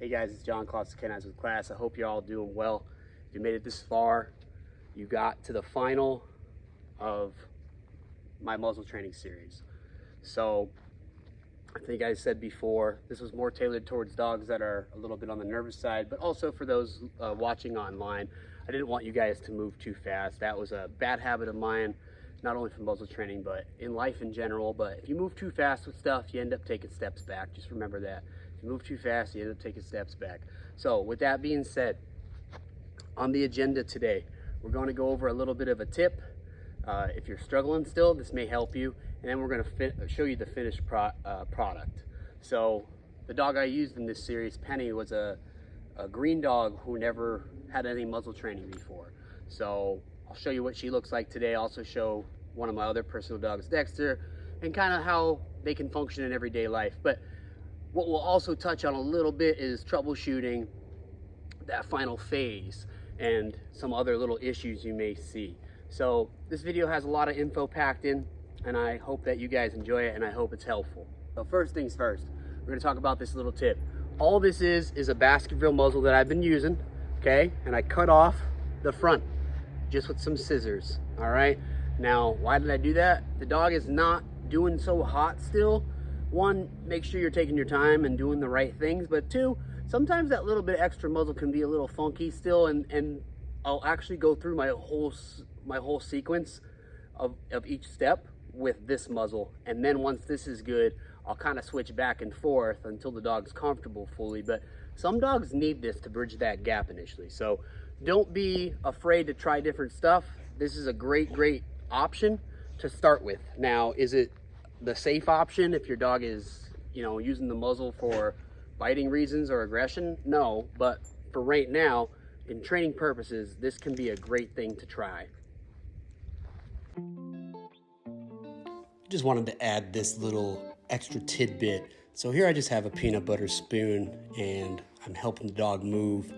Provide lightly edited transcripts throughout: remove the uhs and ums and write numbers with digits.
Hey guys, it's John Claus Canines with Class. I hope you're all doing well. If you made it this far, you got to the final of my muzzle training series. So I think I said before, this was more tailored towards dogs that are a little bit on the nervous side, but also for those watching online. I didn't want you guys to move too fast. That was a bad habit of mine, not only for muzzle training, but in life in general. But if you move too fast with stuff, you end up taking steps back. Just remember that. If you move too fast, you end up taking steps back. So with that being said, on the agenda today, we're going to go over a little bit of a tip. If you're struggling still, this may help you. And then we're going to show you the finished product. So the dog I used in this series, Penny, was a green dog who never had any muzzle training before. So I'll show you what she looks like today. I'll also show one of my other personal dogs, Dexter, and kind of how they can function in everyday life. But what we'll also touch on a little bit is troubleshooting that final phase and some other little issues you may see. So this video has a lot of info packed in, and I hope that you guys enjoy it, and I hope it's helpful. So first things first, we're gonna talk about this little tip. All this is a Baskerville muzzle that I've been using, okay? And I cut off the front just with some scissors, all right? Now, why did I do that? The dog is not doing so hot still. One, make sure you're taking your time and doing the right things, but two, sometimes that little bit extra muzzle can be a little funky still, and I'll actually go through my whole sequence of each step with this muzzle, and then once this is good, I'll kind of switch back and forth until the dog's comfortable fully. But some dogs need this to bridge that gap initially, so don't be afraid to try different stuff. This is a great option to start with. Now, is it the safe option if your dog is, using the muzzle for biting reasons or aggression? No, but for right now, in training purposes, this can be a great thing to try. Just wanted to add this little extra tidbit. So here I just have a peanut butter spoon, and I'm helping the dog move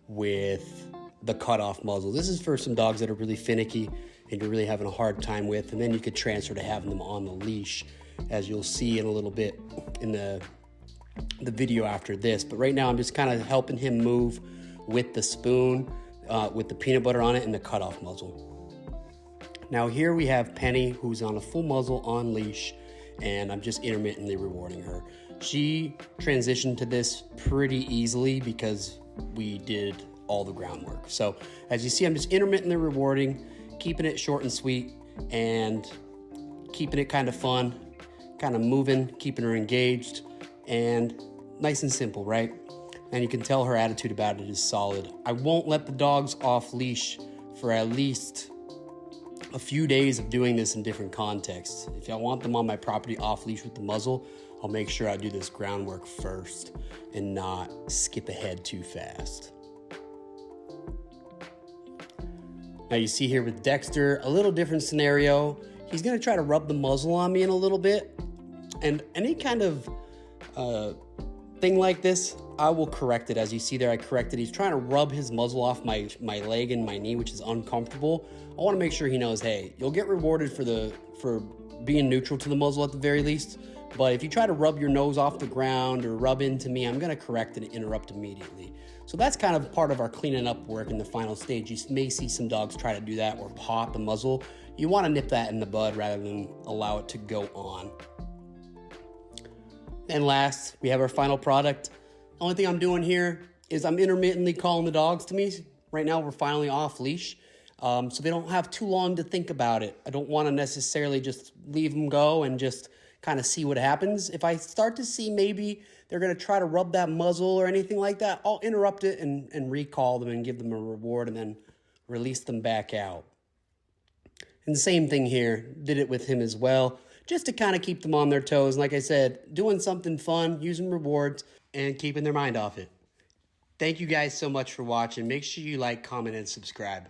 with the cutoff muzzle. This is for some dogs that are really finicky and you're really having a hard time with, and then you could transfer to having them on the leash, as you'll see in a little bit in the video after this. But right now I'm just kind of helping him move with the spoon, with the peanut butter on it and the cutoff muzzle. Now here we have Penny, who's on a full muzzle on leash, and I'm just intermittently rewarding her. She transitioned to this pretty easily because we did all the groundwork. So as you see, I'm just intermittently rewarding, keeping it short and sweet, and keeping it kind of fun, kind of moving, keeping her engaged, and nice and simple, right? And you can tell her attitude about it is solid. I won't let the dogs off leash for at least a few days of doing this in different contexts. If I want them on my property off leash with the muzzle, I'll make sure I do this groundwork first and not skip ahead too fast. Now you see here with Dexter, a little different scenario. He's gonna try to rub the muzzle on me in a little bit, and any kind of thing like this, I will correct it. As you see there, I corrected. He's trying to rub his muzzle off my leg and my knee, which is uncomfortable. I want to make sure he knows, hey, you'll get rewarded for being neutral to the muzzle at the very least. But if you try to rub your nose off the ground or rub into me, I'm going to correct and interrupt immediately. So that's kind of part of our cleaning up work in the final stage. You may see some dogs try to do that or pop the muzzle. You want to nip that in the bud rather than allow it to go on. And last, we have our final product. The only thing I'm doing here is I'm intermittently calling the dogs to me. Right now, we're finally off leash, so they don't have too long to think about it. I don't want to necessarily just leave them go and just kind of see what happens. If I start to see maybe they're going to try to rub that muzzle or anything like that, I'll interrupt it and recall them and give them a reward and then release them back out. And the same thing here, did it with him as well, just to kind of keep them on their toes. And like I said, doing something fun, using rewards, and keeping their mind off it. Thank you guys so much for watching. Make sure you like, comment, and subscribe.